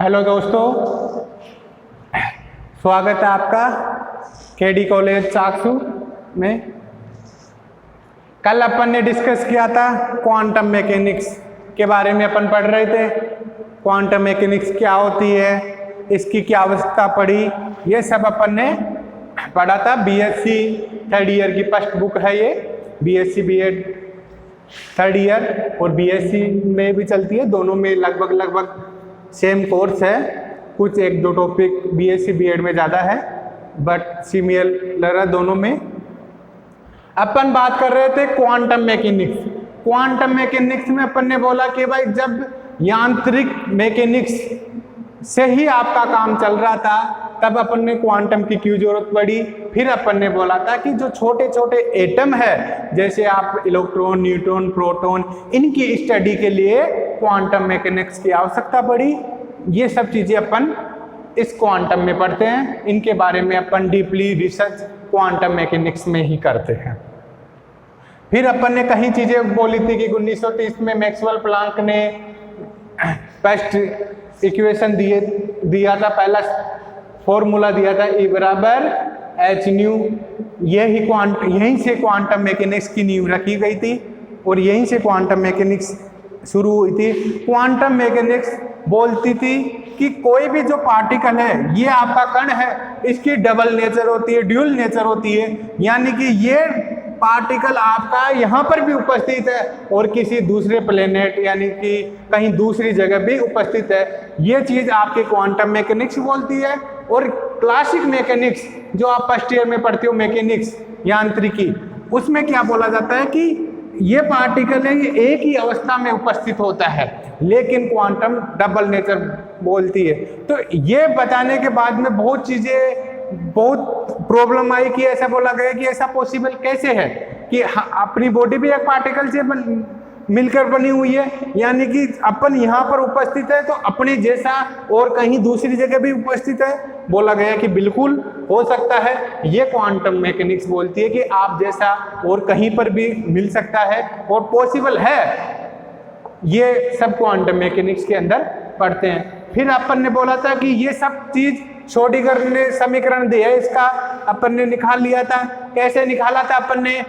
Hello दोस्तों, स्वागत है आपका केडी कॉलेज चाकसू में। कल अपन ने डिस्कस किया था क्वांटम मैकेनिक्स के बारे में। अपन पढ़ रहे थे क्वांटम मैकेनिक्स क्या होती है, इसकी क्या आवश्यकता पड़ी, ये सब अपन ने पढ़ा था। बीएससी थर्ड ईयर की फर्स्ट बुक है ये, बीएससी बीएड थर्ड ईयर और बीएससी में भी चलती है, दोनों में लगभग सेम कोर्स है। कुछ एक दो टॉपिक बीएससी बीएड में ज़्यादा है बट सिमिलर है दोनों में। अपन बात कर रहे थे क्वांटम मैकेनिक्स। क्वांटम मैकेनिक्स में अपन ने बोला कि भाई जब यांत्रिक मैकेनिक्स से ही आपका काम चल रहा था तब अपन ने क्वांटम की क्यों जरूरत पड़ी। फिर अपन ने बोला था कि जो छोटे छोटे एटम है, जैसे आप इलेक्ट्रॉन, न्यूट्रॉन, प्रोटॉन, इनकी स्टडी के लिए क्वांटम मैकेनिक्स की आवश्यकता पड़ी। ये सब चीजें अपन इस क्वांटम में पढ़ते हैं, इनके बारे में अपन डीपली रिसर्च क्वांटम मैकेनिक्स में ही करते हैं। फिर अपन ने कई चीजें बोली थी कि 1930 में मैक्सवेल प्लांक ने फर्स्ट इक्वेशन दिया था, पहला फॉर्मूला दिया था E बराबर एच न्यू। यहीं से क्वांटम मैकेनिक्स की नींव रखी गई थी और यहीं से क्वांटम मैकेनिक्स शुरू हुई थी। क्वांटम मैकेनिक्स बोलती थी कि कोई भी जो पार्टिकल है, ये आपका कण है, इसकी डबल नेचर होती है, ड्यूल नेचर होती है, यानी कि ये पार्टिकल आपका यहाँ पर भी उपस्थित है और किसी दूसरे प्लेनेट यानी कि कहीं दूसरी जगह भी उपस्थित है। ये चीज़ आपके क्वांटम मैकेनिक्स बोलती है। और क्लासिक मैकेनिक्स जो आप फर्स्ट ईयर में पढ़ते हो, मैकेनिक्स यांत्रिकी, उसमें क्या बोला जाता है कि ये पार्टिकल है, ये एक ही अवस्था में उपस्थित होता है, लेकिन क्वांटम डबल नेचर बोलती है। तो ये बताने के बाद में बहुत प्रॉब्लम आई कि ऐसा बोला गया कि ऐसा पॉसिबल कैसे है कि अपनी बॉडी भी एक पार्टिकल से मिलकर बनी हुई है, यानी कि अपन यहाँ पर उपस्थित है तो अपने जैसा और कहीं दूसरी जगह भी उपस्थित है। बोला गया कि बिल्कुल हो सकता है। ये क्वांटम मैकेनिक्स बोलती है कि आप जैसा और कहीं पर भी मिल सकता है और पॉसिबल है। ये सब क्वांटम मैकेनिक्स के अंदर पढ़ते हैं। फिर अपन ने बोला था कि ये सब चीज श्रोडिंगर ने समीकरण दिया है, इसका अपन ने निकाल लिया था। कैसे निकाला था अपन ने?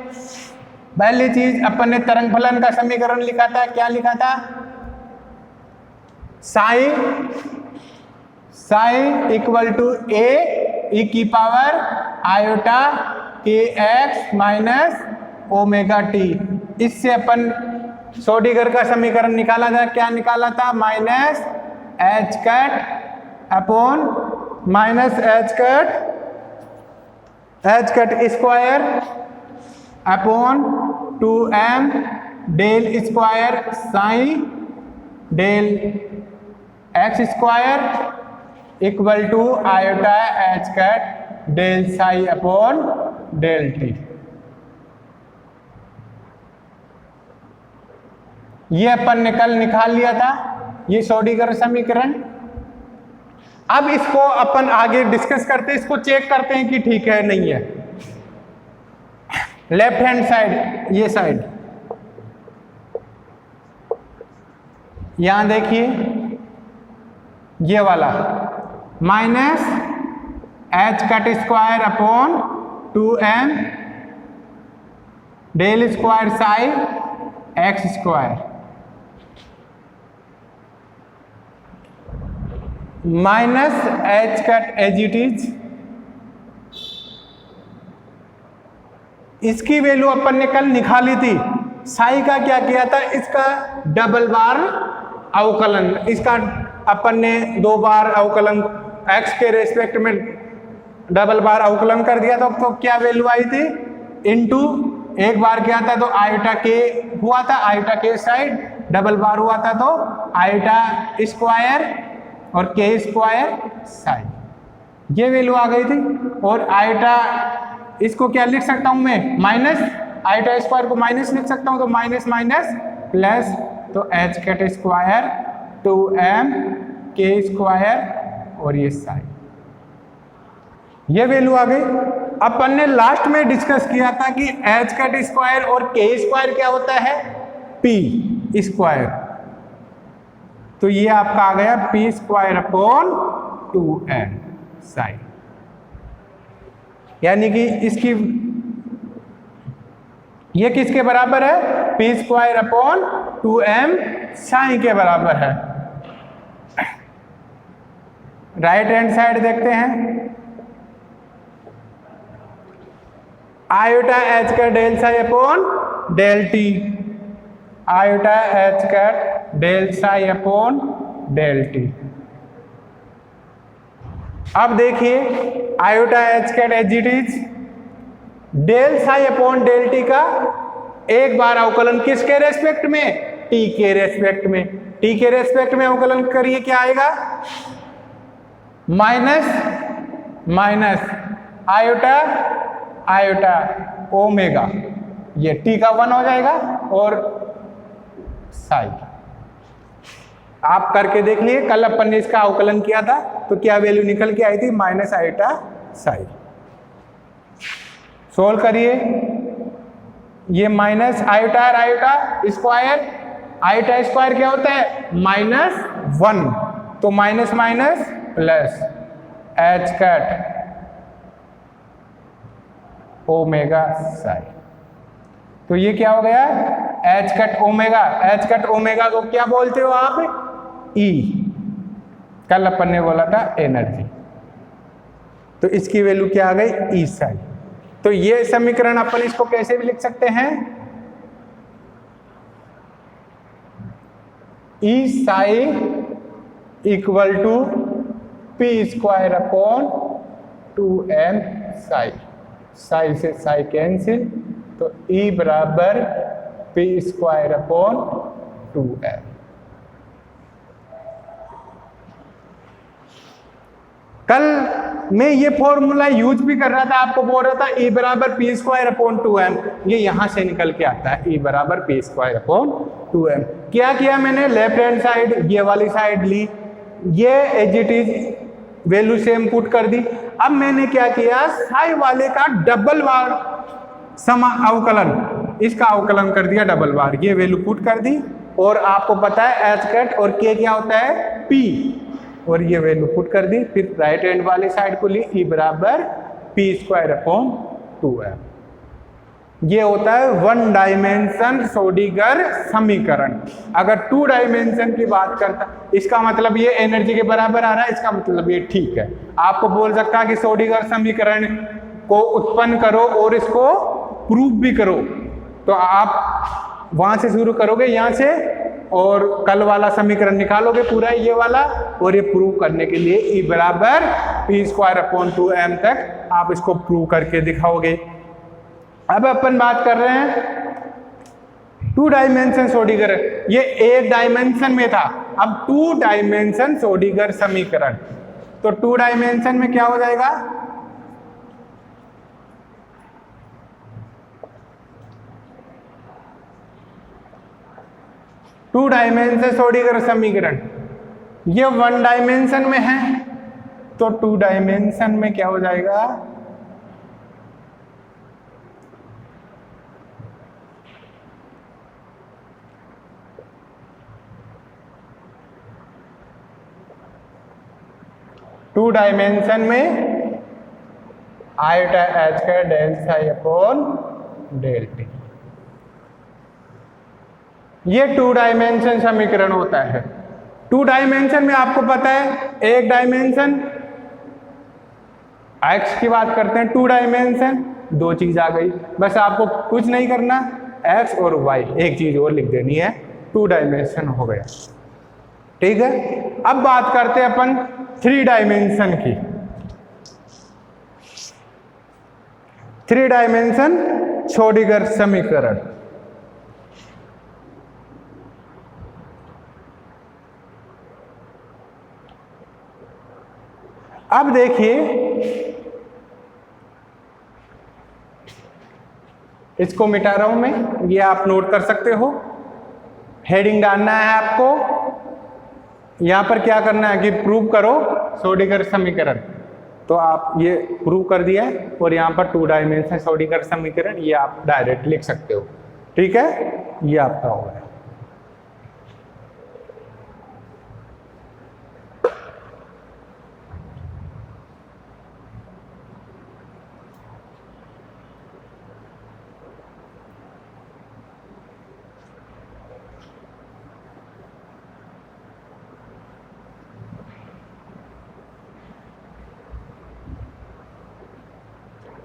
पहली चीज अपन ने तरंग फलन का समीकरण लिखा था। क्या लिखा था? साई इक्वल टू ए ई की पावर आयोटा के एक्स माइनस ओमेगा टी। इससे अपन श्रोडिंगर का समीकरण निकाला था। क्या निकाला था? Minus h cut upon minus h cut square upon 2m del square sine del x square equal to iota h cut del psi upon del t. ये अपन ने कल निकाल लिया था, ये श्रोडिंगर समीकरण। अब इसको अपन आगे डिस्कस करते हैं, इसको चेक करते हैं कि ठीक है नहीं है। लेफ्ट हैंड साइड, ये साइड, यहां देखिए ये वाला minus h cut square upon 2m del square psi x square minus h cut as it is. इसकी वैल्यू अपन ने कल निकाली थी। साई का क्या किया था? इसका डबल बार अवकलन, इसका अपन ने 2 बार अवकलन x के रेस्पेक्ट में डबल बार अवकलन कर दिया था। तो क्या वैल्यू आई थी? इनटू एक बार किया था तो आयोटा के हुआ था, आयोटा के साइड डबल बार हुआ था तो आयोटा स्क्वायर और के स्क्वायर साइड, ये वैल्यू आ गई थी। और आयोटा इसको क्या लिख सकता हूं मैं? माइनस आयोटा स्क्वायर को माइनस लिख सकता हूं, तो माइनस माइनस प्लस, तो एच कट स्क्वायर 2m के स्क्वायर और ये साइन, ये वैल्यू आ गई। अपन ने लास्ट में डिस्कस किया था कि एच कट स्क्वायर और के स्क्वायर क्या होता है? P square. तो ये आपका आ गया p²/2m साइन, यानी कि इसकी ये किसके बराबर है? p²/2m साइन के बराबर है। राइट हैंड साइड देखते हैं, आयोटा एच का del psi upon del t, iota h का del psi upon del t. अब देखिए iota h cat as it is, del psi upon del t का एक बार अवकलन किसके रेस्पेक्ट में? टी के रेस्पेक्ट में। टी के रेस्पेक्ट में अवकलन करिए, क्या आएगा? माइनस आयोटा आयोटा ओमेगा, ये टी का 1 हो जाएगा, और साई आप करके देख लिए, कल अपन ने इसका अवकलन किया था तो क्या वैल्यू निकल के आई थी? Minus iota Sai. सोल्व करिए, ये माइनस आयोटा और आयोटा स्क्वायर, आयोटा स्क्वायर क्या होता है? -1, तो minus minus plus h cut omega psi, तो ये क्या हो गया? H cut omega. H cut omega को क्या बोलते हो आप? ई। कल अपन ने बोला था एनर्जी, तो इसकी वैल्यू क्या आ गई? ई साई। तो ये समीकरण अपन इसको कैसे भी लिख सकते हैं? E psi equal to p²/2m psi, psi से साई कैंसिल, तो E बराबर p²/2m। कल मैं ये फॉर्मूला यूज भी कर रहा था, आपको बोल रहा था E बराबर p²/2m, ये यहां से निकल के आता है, E बराबर p²/2m। क्या किया मैंने? लेफ्ट हैंड साइड ये वाली साइड ली, ये as it is value same put कर दी। अब मैंने क्या किया? साई वाले का डबल बार अवकलन, इसका अवकलन कर दिया डबल बार, ये वैल्यू पुट कर दी, और आपको पता है एच कैट और के क्या होता है? पी, और ये वैल्यू पुट कर दी। फिर राइट हैंड वाली साइड को ली, ई बराबर p²/2m। ये होता है 1 डायमेंशन श्रोडिंगर समीकरण। अगर 2 डायमेंशन की बात करता, इसका मतलब ये एनर्जी के बराबर आ रहा है, इसका मतलब ये ठीक है। आपको बोल सकता है कि श्रोडिंगर समीकरण को उत्पन्न करो और इसको प्रूव भी करो, तो आप वहां से शुरू करोगे यहाँ से, और कल वाला समीकरण निकालोगे पूरा ये वाला, और ये प्रूव करने के लिए E बराबर p²/2m तक आप इसको प्रूव करके दिखाओगे। अब अपन बात कर रहे हैं 2 डायमेंशन श्रोडिंगर, ये 1 डायमेंशन में था, अब 2 डायमेंशन श्रोडिंगर समीकरण। तो 2 डायमेंशन में क्या हो जाएगा? टू डायमेंशन श्रोडिंगर समीकरण, ये 1 डायमेंशन में है, तो 2 डायमेंशन में क्या हो जाएगा? टू डायमेंशन में आयोटा एच का del psi upon del t, ये 2 डायमेंशन समीकरण होता है। 2 डायमेंशन में आपको पता है, एक डायमेंशन x की बात करते हैं, 2 डायमेंशन 2 चीज आ गई, बस आपको कुछ नहीं करना, x और y एक चीज और लिख देनी है, 2 डायमेंशन हो गया। ठीक है, अब बात करते हैं अपन 3 डायमेंशन की। 3 डायमेंशन श्रोडिंगर समीकरण। अब देखिए, इसको मिटा रहा हूं मैं, ये आप नोट कर सकते हो। हेडिंग डालना है आपको, यहां पर क्या करना है कि प्रूव करो श्रोडिंगर समीकरण, तो आप ये प्रूव कर दिया है, और यहां पर 2 डायमेंशन श्रोडिंगर समीकरण ये आप डायरेक्ट लिख सकते हो। ठीक है, ये आपका हो गया।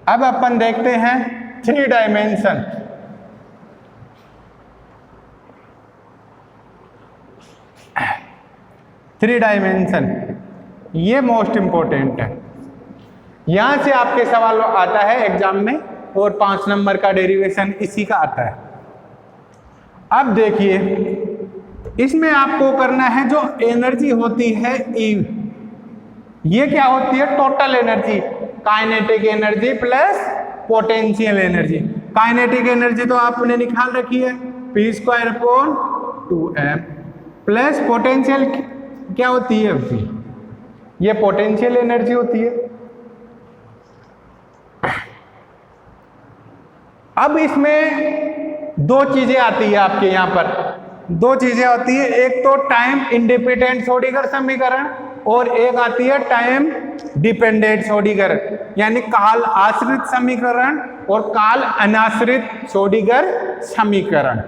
अब अपन देखते हैं 3 डायमेंशन। थ्री डायमेंशन ये मोस्ट इंपॉर्टेंट है, यहां से आपके सवाल आता है एग्जाम में, और 5 नंबर का डेरिवेशन इसी का आता है। अब देखिए इसमें आपको करना है जो एनर्जी होती है ई, ये क्या होती है? Total energy, kinetic energy plus potential energy. Kinetic energy तो आपने निकाल रखी है P²/2m, प्लस पोटेंशियल क्या होती है V, ये पोटेंशियल एनर्जी होती है। अब इसमें 2 चीजें आती है आपके यहाँ पर, 2 चीजें आती है, एक तो टाइम इंडिपेंडेंट श्रोडिंगर समीकरण और एक आती है टाइम डिपेंडेंट श्रोडिंगर, यानी काल आश्रित समीकरण और काल अनाश्रित श्रोडिंगर समीकरण।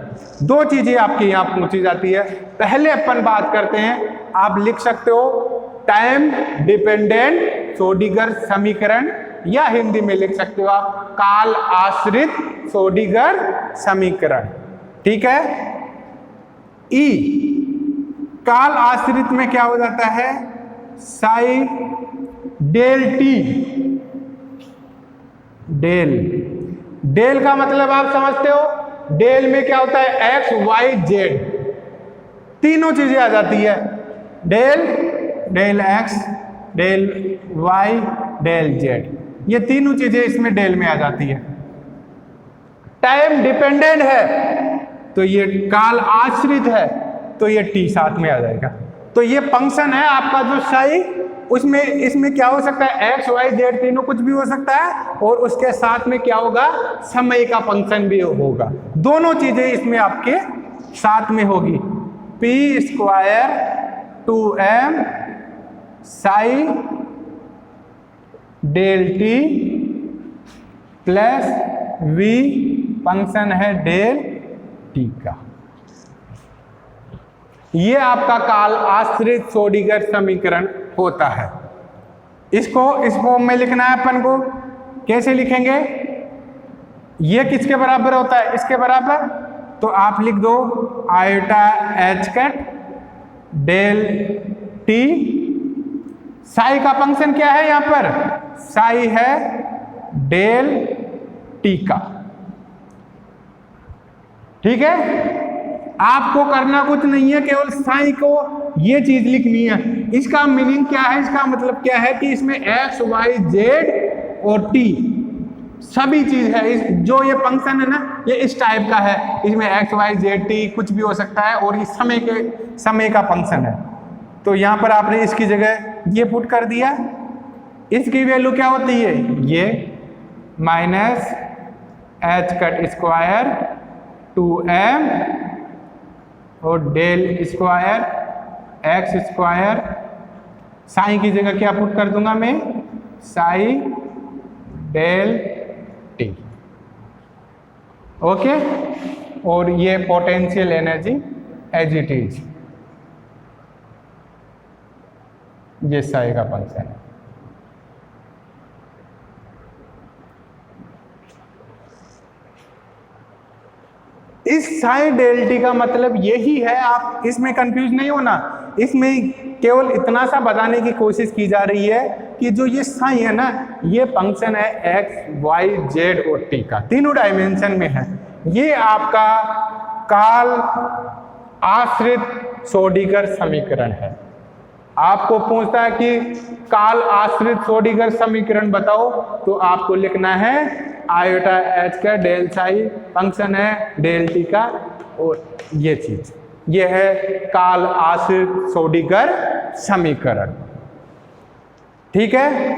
2 चीजें आपके यहाँ पूछी जाती है। पहले अपन बात करते हैं, आप लिख सकते हो टाइम डिपेंडेंट श्रोडिंगर समीकरण, या हिंदी में लिख सकते हो आप काल आश्रित श्रोडिंगर समीकरण। ठीक है। ई काल आश्रित में क्या हो जाता है? साई डेल टी, डेल का मतलब आप समझते हो, डेल में क्या होता है? एक्स वाई जेड, तीनों चीजें आ जाती है, del x, del y, del z, ये तीनों चीजें इसमें डेल में आ जाती है। टाइम डिपेंडेंट है तो ये काल आश्रित है तो ये टी साथ में आ जाएगा। तो ये फंक्शन है आपका जो साई, उसमें इसमें क्या हो सकता है? एक्स वाई जेड तीनों कुछ भी हो सकता है, और उसके साथ में क्या होगा? समय का फंक्शन भी होगा। दोनों चीजें इसमें आपके साथ में होगी। P²/2m psi del t plus V function है डेल टी का। ये आपका काल आश्रित श्रोडिंगर समीकरण होता है। इसको इस फॉर्म में लिखना है अपन को। कैसे लिखेंगे? ये किसके बराबर होता है? इसके बराबर। तो आप लिख दो iota h cut del t. Psi का फंक्शन क्या है यहां पर? साई है डेल टी का। ठीक है। आपको करना कुछ नहीं है, केवल साई को ये चीज लिखनी है। इसका मीनिंग क्या है? इसका मतलब क्या है कि इसमें एक्स वाई जेड और टी सभी चीज है। जो ये फंक्शन है ना, ये इस टाइप का है, इसमें एक्स वाई जेड टी कुछ भी हो सकता है, और ये समय का फंक्शन है। तो यहां पर आपने इसकी जगह ये पुट कर दिया। इसकी वैल्यू क्या होती है? ये minus h cut square 2m और del square x square. Psi की जगह क्या पुट कर दूंगा मैं? Psi del t. ओके। और ये potential energy as it is, ये साई का फंक्शन है। इस साई डेल टी का मतलब यही है, आप इसमें कंफ्यूज नहीं होना। इसमें केवल इतना सा बताने की कोशिश की जा रही है कि जो ये साई है ना, ये फंक्शन है एक्स वाई जेड और टी का, तीनों डायमेंशन में है। ये आपका काल आश्रित श्रोडिंगर समीकरण है। आपको पूछता है कि काल आश्रित श्रोडिंगर समीकरण बताओ, तो आपको लिखना है आयोटा एच का डेल साई फंक्शन है डेल टी का, और ये चीज ये है काल आश्रित श्रोडिंगर समीकरण। ठीक है।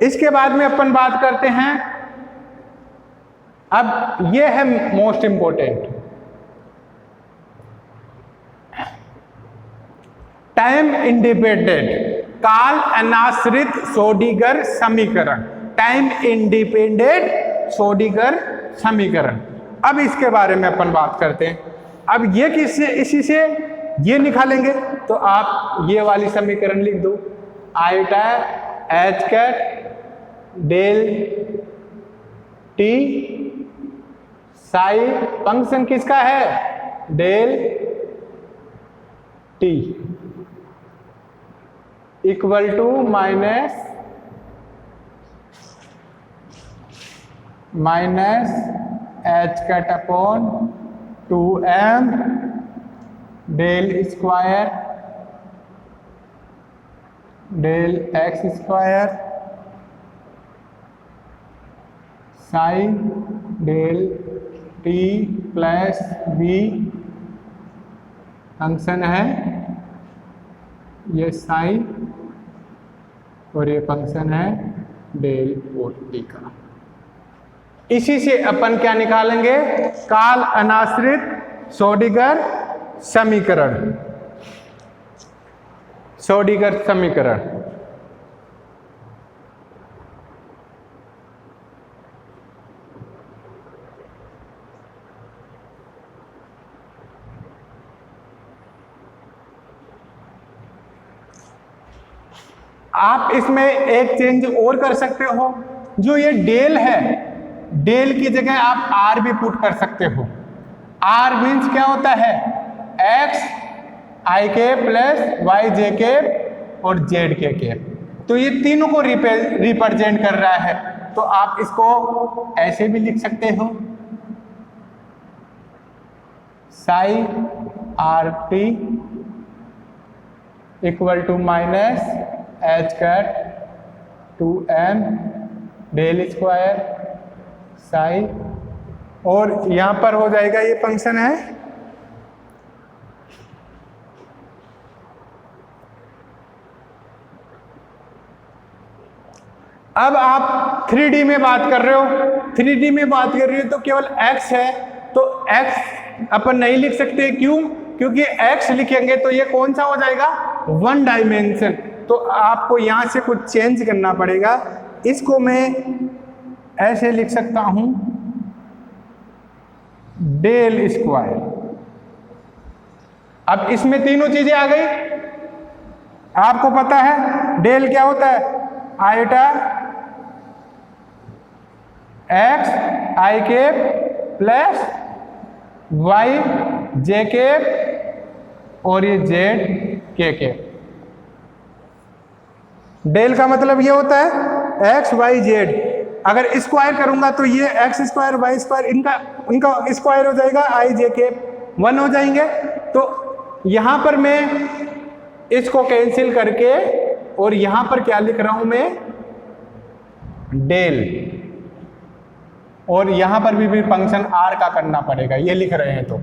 इसके बाद में अपन बात करते हैं, अब ये है मोस्ट इंपॉर्टेंट, टाइम इंडिपेंडेंट काल अनाश्रित श्रोडिंगर समीकरण। टाइम इंडिपेंडेंट श्रोडिंगर समीकरण। अब इसके बारे में अपन बात करते हैं। अब ये किससे, इसी से ये निकालेंगे, तो आप ये वाली समीकरण लिख दो, iota h cut del t psi function किसका है, del t equal to minus h cut upon 2m del square del x square sine del t plus b function है ये साइन और ये फंक्शन है डेल और टी का। इसी से अपन क्या निकालेंगे, काल अनाश्रित श्रोडिंगर समीकरण। श्रोडिंगर समीकरण आप इसमें एक चेंज और कर सकते हो, जो ये डेल है, डेल की जगह आप आर भी पुट कर सकते हो। आर मीन्स क्या होता है, एक्स आई के प्लस वाई जे के और जेड के। तो ये तीनों को रिप्रेजेंट कर रहा है, तो आप इसको ऐसे भी लिख सकते हो, psi r t equal to minus h cut 2m del square psi, और यहां पर हो जाएगा ये फंक्शन है अब आप 3D में बात कर रहे हो, 3D में बात कर रहे हो तो केवल x है, तो x अपन नहीं लिख सकते, क्यों, क्योंकि x लिखेंगे तो ये कौन सा हो जाएगा, 1 डायमेंशन। तो आपको यहां से कुछ चेंज करना पड़ेगा। इसको मैं ऐसे लिख सकता हूं, डेल स्क्वायर। अब इसमें तीनों चीजें आ गई, आपको पता है डेल क्या होता है, आइटा एक्स आई के प्लस वाई जे के और ये जेड के। डेल का मतलब ये होता है एक्स वाई जेड। अगर स्क्वायर करूंगा तो ये एक्स स्क्वायर वाई स्क्वायर इनका स्क्वायर हो जाएगा, आई जे के 1 हो जाएंगे। तो यहां पर मैं इसको कैंसिल करके और यहां पर क्या लिख रहा हूं मैं, डेल, और यहां पर भी फंक्शन आर का करना पड़ेगा, ये लिख रहे हैं तो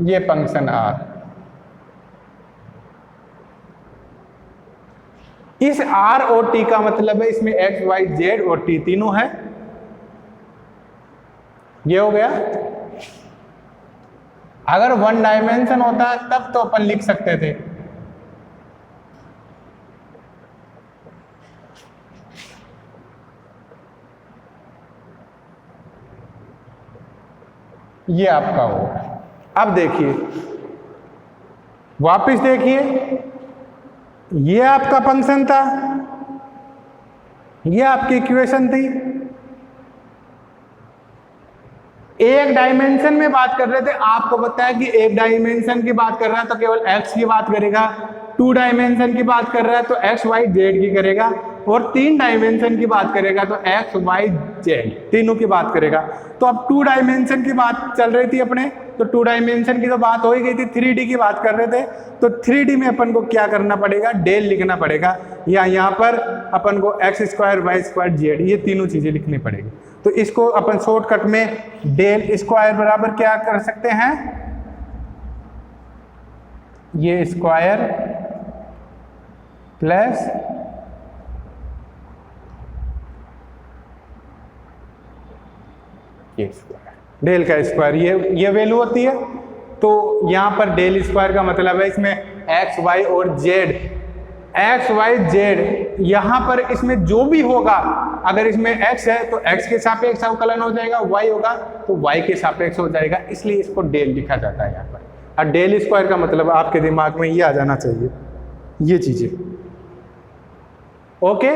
ये फंक्शन आर। इस आर और टी का मतलब है इसमें एक्स वाई जेड और टी तीनों है, ये हो गया। अगर 1 डायमेंशन होता तब तो अपन लिख सकते थे, ये आपका हो। अब देखिए, वापस देखिए, ये आपका फंक्शन था, ये आपकी इक्वेशन थी। एक डायमेंशन में बात कर रहे थे, आपको पता है कि एक डायमेंशन की बात कर रहा है तो केवल एक्स की बात करेगा, 2 डायमेंशन की बात कर रहा है तो एक्स वाई जेड की करेगा, और 3 डायमेंशन की बात करेगा तो एक्स वाई जेड तीनों की बात करेगा। तो अब 2 डायमेंशन की बात चल रही थी अपने, तो 2 डायमेंशन की तो बात हो ही गई थी, 3D की बात कर रहे थे। तो 3D में अपन को क्या करना पड़ेगा, डेल लिखना पड़ेगा, या यहाँ पर अपन को x square y square z ये तीनों चीजें लिखनी पड़ेगी। तो इसको अपन शॉर्टकट में डेल स्क्वायर बराबर क्या कर सकते हैं, ये स्क्वायर प्लस ये स्क्वायर, डेल का स्क्वायर ये वैल्यू होती है। तो यहां पर डेल स्क्वायर का मतलब है इसमें एक्स वाई और जेड, एक्स वाई जेड, यहां पर इसमें जो भी होगा, अगर इसमें x है तो x के सापेक्ष अवकलन हो जाएगा, y होगा तो y के सापेक्ष हो जाएगा, इसलिए इसको डेल लिखा जाता है यहाँ पर। और डेल स्क्वायर का मतलब आपके दिमाग में ये आ जाना चाहिए, ये चीजें। ओके,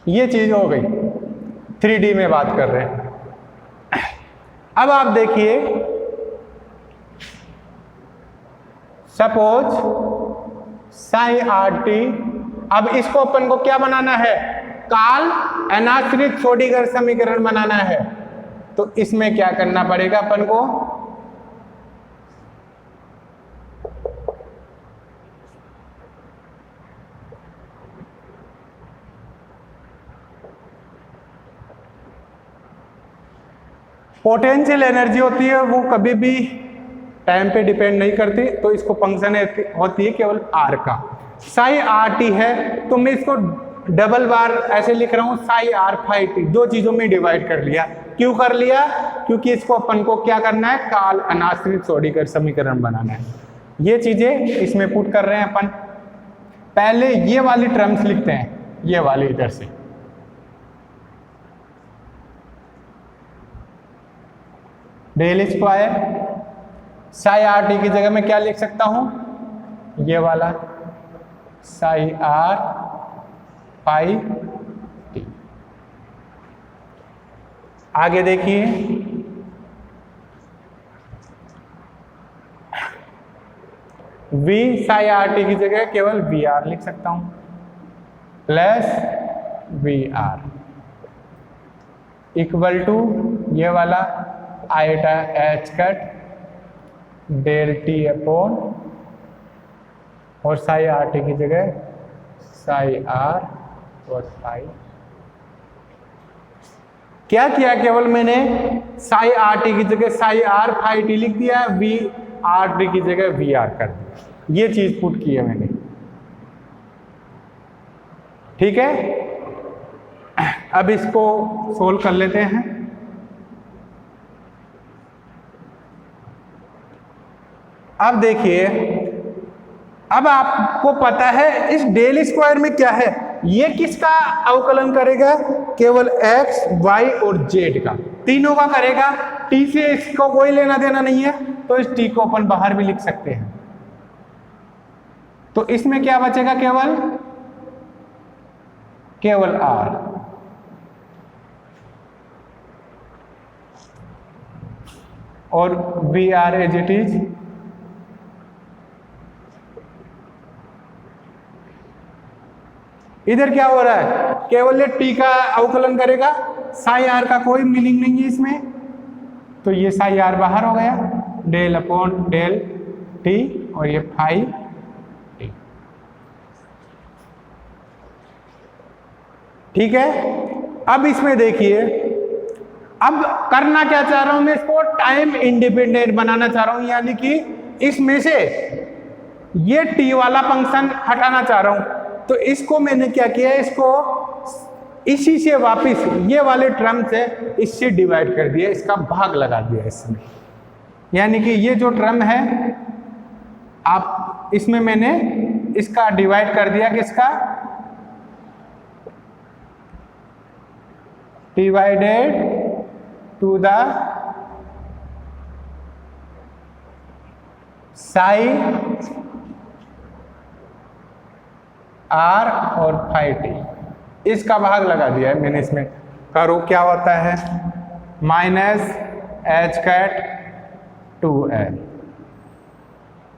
ये चीज हो गई, 3D में बात कर रहे हैं। अब आप देखिए, सपोज साई आर टी, अब इसको अपन को क्या बनाना है, काल अनाश्रित श्रोडिंगर समीकरण बनाना है। तो इसमें क्या करना पड़ेगा अपन को, पोटेंशियल एनर्जी होती है वो कभी भी टाइम पे डिपेंड नहीं करती, तो इसको फंक्शन होती है केवल आर का। साई आर टी है तो मैं इसको डबल बार ऐसे लिख रहा हूं, साई आर फाई टी, दो चीजों में डिवाइड कर लिया। क्यों कर लिया, क्योंकि इसको अपन को क्या करना है, काल अनाश्रित श्रोडिंगर समीकरण बनाना है। ये चीजें इसमें पुट कर रहे हैं अपन। पहले ये वाली टर्म्स लिखते हैं, ये वाली इधर से, del square psi r t की जगह में क्या लिख सकता हूं, ये वाला साई आर पाई टी। आगे देखिए, v साई आर टी की जगह केवल वी आर लिख सकता हूं, plus v r equal to ये वाला iota h cut del t upon, और साई आर टी की जगह साई आर और फाई। क्या किया, केवल मैंने साई आर टी की जगह साई आर फाई टी लिख दिया, वी आर टी की जगह वी आर कर दिया। ये चीज पुट की है मैंने, ठीक है। अब इसको सोल्व कर लेते हैं। अब देखिए, अब आपको पता है इस डेल स्क्वायर में क्या है, ये किसका अवकलन करेगा, केवल x, y और z का, तीनों का करेगा। t से इसको कोई लेना देना नहीं है, तो इस t को अपन बाहर भी लिख सकते हैं। तो इसमें क्या बचेगा, केवल r, और v r as it is. इधर क्या हो रहा है, केवल ये टी का अवकलन करेगा, साई आर का कोई मीनिंग नहीं है इसमें, तो ये साई आर बाहर हो गया, डेल अपॉन डेल टी, और ये फाई टी। ठीक है। अब इसमें देखिए, अब करना क्या चाह रहा हूं मैं, इसको टाइम इंडिपेंडेंट बनाना चाह रहा हूं, यानी कि इसमें से ये टी वाला फंक्शन हटाना चाह रहा हूं। तो इसको मैंने क्या किया, इसको इसी से वापस ये वाले टर्म से इससे डिवाइड कर दिया, इसका भाग लगा दिया इसमें, यानी कि ये जो टर्म है आप इसमें मैंने इसका डिवाइड कर दिया, किसका, divided to the psi r और फाई टी, इसका भाग लगा दिया है मैंने इसमें। करो क्या होता है, माइनस एच कैट 2l,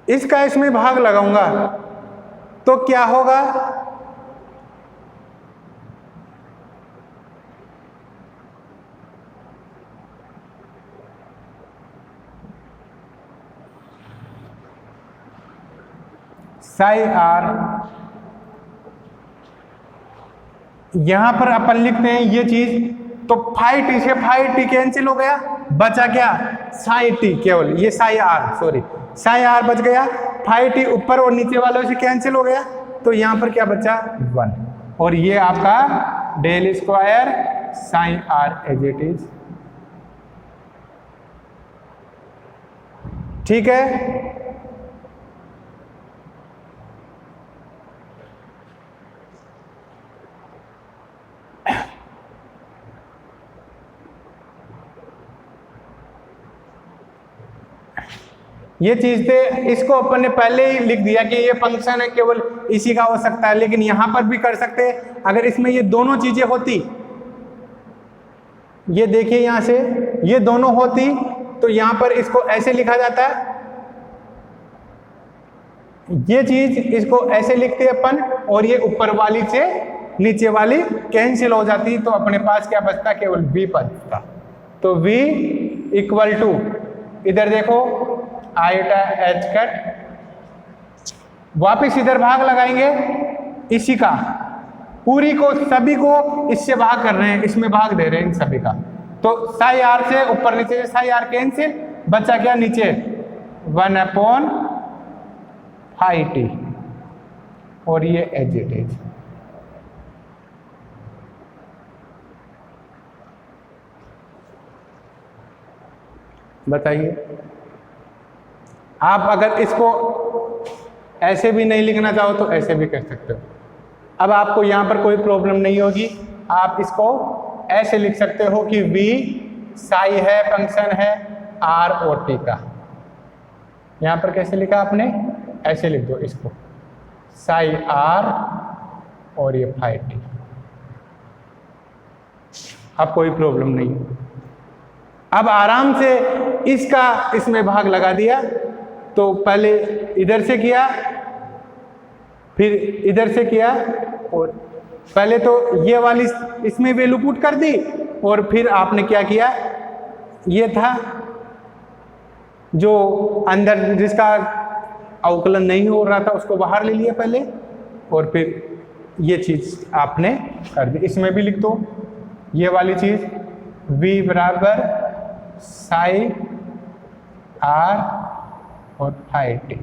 इसका इसमें भाग लगाऊंगा तो क्या होगा, साई आर, यहां पर अपन लिखते हैं ये चीज, तो फाई टी से फाई टी कैंसिल हो गया, बचा क्या, साई टी, केवल ये साई आर बच गया, फाई टी ऊपर और नीचे वालों से कैंसिल हो गया, तो यहां पर क्या बचा 1, और ये आपका del square psi r as it is. ठीक है। ये चीज थे, इसको अपन ने पहले ही लिख दिया कि ये फंक्शन है केवल इसी का हो सकता है, लेकिन यहां पर भी कर सकते हैं। अगर इसमें ये दोनों चीजें होती, ये देखिए यहां से ये दोनों होती, तो यहां पर इसको ऐसे लिखा जाता है, ये चीज इसको ऐसे लिखते अपन, और ये ऊपर वाली से नीचे वाली कैंसिल हो जाती, तो अपने पास क्या बचता, केवल v बचता। तो v इक्वल टू, इधर देखो आइटा एच कट, वापिस इधर भाग लगाएंगे इसी का, पूरी को सभी को इससे भाग कर रहे हैं, इसमें भाग दे रहे हैं इन सभी का। तो साई आर से ऊपर नीचे से साई आर कैंसिल, बचा क्या नीचे 1/5t, और ये एज इट इज। बताइए, आप अगर इसको ऐसे भी नहीं लिखना चाहो तो ऐसे भी कर सकते हो। अब आपको यहां पर कोई प्रॉब्लम नहीं होगी, आप इसको ऐसे लिख सकते हो कि v साई है, फंक्शन है r और t का। यहां पर कैसे लिखा आपने, ऐसे लिख दो इसको, साई r और ये फाई t। अब कोई प्रॉब्लम नहीं। अब आराम से इसका इसमें भाग लगा दिया, तो पहले इधर से किया, फिर इधर से किया, और पहले तो ये वाली इसमें वैल्यू पुट कर दी, और फिर आपने क्या किया, ये था जो अंदर जिसका अवकलन नहीं हो रहा था उसको बाहर ले लिया पहले, और फिर ये चीज आपने कर दी। इसमें भी लिख दो ये वाली चीज, v बराबर साई r और फाई t।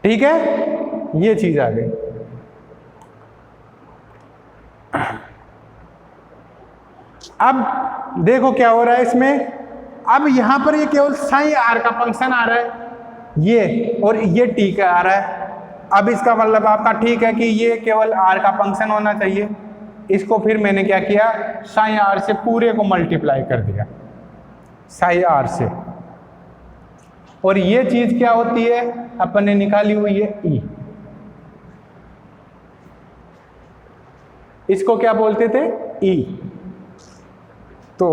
ठीक है, ये चीज आ गई। अब देखो क्या हो रहा है इसमें, अब यहां पर ये केवल साई आर का फंक्शन आ रहा है ये, और ये टी का आ रहा है। अब इसका मतलब आपका ठीक है कि ये केवल आर का फंक्शन होना चाहिए। इसको फिर मैंने क्या किया, साई आर से पूरे को मल्टीप्लाई कर दिया, साई आर से। और ये चीज क्या होती है, अपन ने निकाली हुई है ई, इसको क्या बोलते थे, ई। तो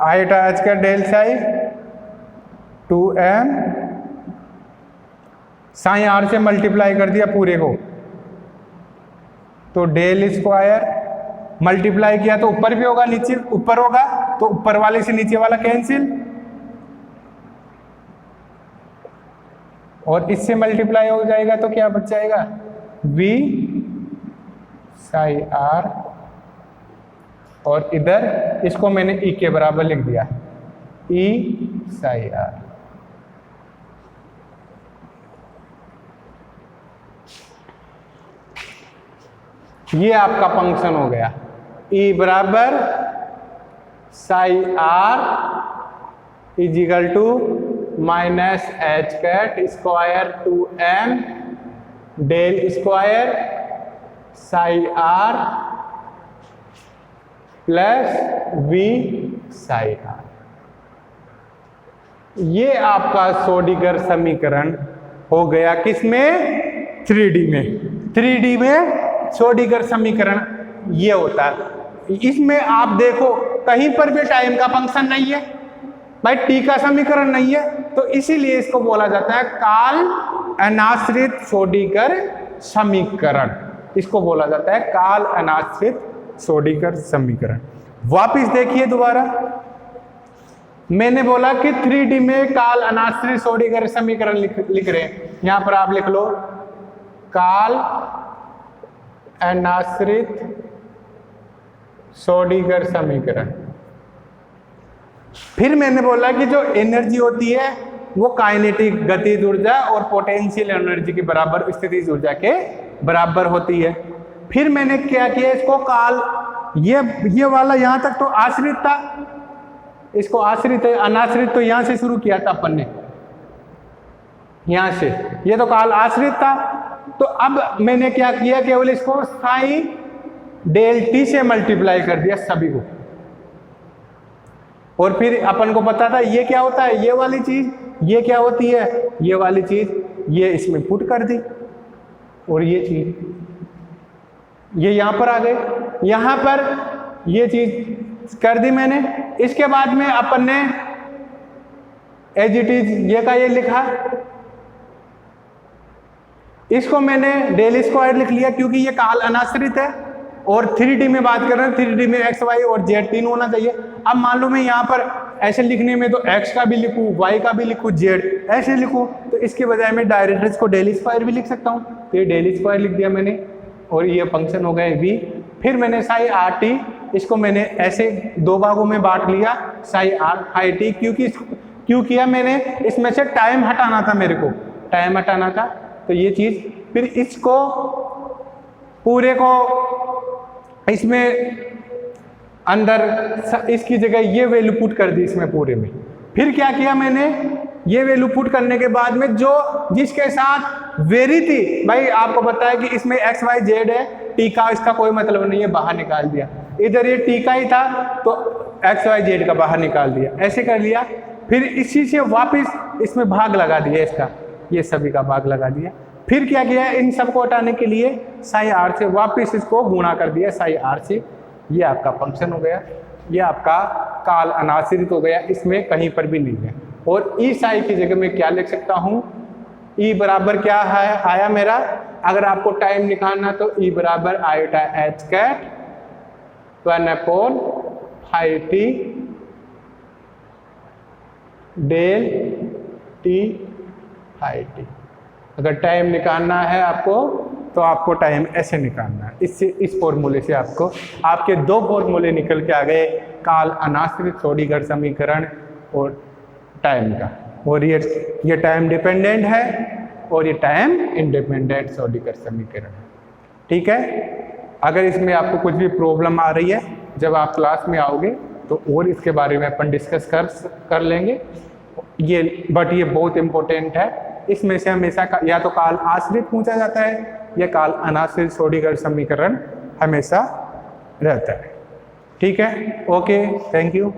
आइटा एच का del psi 2m psi r से मल्टीप्लाई कर दिया पूरे को, तो डेल स्क्वायर मल्टीप्लाई किया तो ऊपर भी होगा नीचे ऊपर होगा, तो ऊपर वाले से नीचे वाला कैंसिल, और इससे मल्टीप्लाई हो जाएगा तो क्या बच जाएगा, v साई आर, और इधर इसको मैंने e के बराबर लिख दिया, e साई आर। ये आपका फंक्शन हो गया, e बराबर psi r equal to minus h cut square 2m del square psi r plus v psi r. ये आपका सोडिगर समीकरण हो गया, किसमें, 3D में। 3D में सोडिगर समीकरण ये होता है। इसमें आप देखो कहीं पर भी टाइम का फंक्शन नहीं है भाई, टी का समीकरण नहीं है, तो इसीलिए इसको बोला जाता है काल अनाश्रित सोडिगर समीकरण। इसको बोला जाता है काल अनाश्रित सोडिगर समीकरण। वापिस देखिए दोबारा, मैंने बोला कि 3D में काल अनाश्रित सोडिगर समीकरण लिख रहे हैं, यहां पर आप लिख लो काल अनाश्रित सोडिगर समीकरण। फिर मैंने बोला कि जो एनर्जी होती है वो काइनेटिक गतिज ऊर्जा और पोटेंशियल एनर्जी के बराबर, स्थितिज ऊर्जा के बराबर होती है। फिर मैंने क्या किया, इसको काल ये वाला यहां तक तो आश्रित था, इसको आश्रित है, अनाश्रित तो यहां से शुरू किया था अपन ने, यहां से, ये तो काल आश्रित था। तो अब मैंने क्या किया, केवल इसको साई डेल टी से मल्टीप्लाई कर दिया सभी को। और फिर अपन को पता था ये क्या होता है, ये वाली चीज, ये क्या होती है, ये वाली चीज, ये इसमें पुट कर दी और ये चीज ये यहां पर आ गए, यहां पर ये चीज कर दी मैंने। इसके बाद में अपन ने एज इट इज ये का ये लिखा, इसको मैंने डेल स्क्वायर लिख लिया क्योंकि ये काल अनाश्रित है और 3D में बात कर रहे हैं, 3D में एक्स वाई और जेड तीन होना चाहिए। अब मान लो मैं यहाँ पर ऐसे लिखने में तो एक्स का भी लिखूँ, वाई का भी लिखूँ, जेड ऐसे लिखूँ, तो इसके बजाय मैं डायरेक्ट इसको डेल स्क्वायर भी लिख सकता हूँ। तो ये डेल स्क्वायर लिख दिया मैंने और ये फंक्शन हो गए v। फिर मैंने साई आर टी, इसको मैंने ऐसे दो भागों में बांट लिया, साई आर हाई टी, क्यों किया मैंने, इसमें से टाइम हटाना था, मेरे को टाइम हटाना था। तो ये चीज, फिर इसको पूरे को इसमें अंदर इसकी जगह ये वैल्यू पुट कर दी इसमें पूरे में। फिर क्या किया मैंने, ये वैल्यू पुट करने के बाद में जो जिसके साथ वेरी थी, भाई आपको पता है कि इसमें एक्स वाई जेड है, टी का इसका कोई मतलब नहीं है, बाहर निकाल दिया। इधर ये टी का ही था तो एक्स वाई जेड का बाहर निकाल दिया, ऐसे कर लिया। फिर इसी से वापस इसमें भाग लगा दिया, इसका ये सभी का भाग लगा दिया। फिर क्या किया, इन सबको हटाने के लिए साई आर से वापस इसको गुणा कर दिया साई आर से। ये आपका फंक्शन हो गया, ये आपका काल अनाश्रित हो गया, इसमें कहीं पर भी नहीं है। और ई साई की जगह में क्या लिख सकता हूँ, ई बराबर क्या है आया मेरा, अगर आपको टाइम निकालना तो ई बराबर iota h cut 1/5t del t हाई टी। अगर टाइम निकालना है आपको तो आपको टाइम ऐसे निकालना है, इससे इस फॉर्मूले से आपको आपके दो फॉर्मूले निकल के आ गए, काल अनाश्रित श्रोडिंगर समीकरण और टाइम का। और ये टाइम डिपेंडेंट है और ये टाइम इंडिपेंडेंट श्रोडिंगर समीकरण है। ठीक है, अगर इसमें आपको कुछ भी प्रॉब्लम आ रही है, जब आप क्लास में आओगे तो और इसके बारे में अपन डिस्कस कर लेंगे। ये ये बहुत इंपॉर्टेंट है, इसमें से हमेशा या तो काल आश्रित पूछा जाता है या काल अनाश्रित श्रोडिंगर समीकरण हमेशा रहता है। ठीक है, ओके, थैंक यू।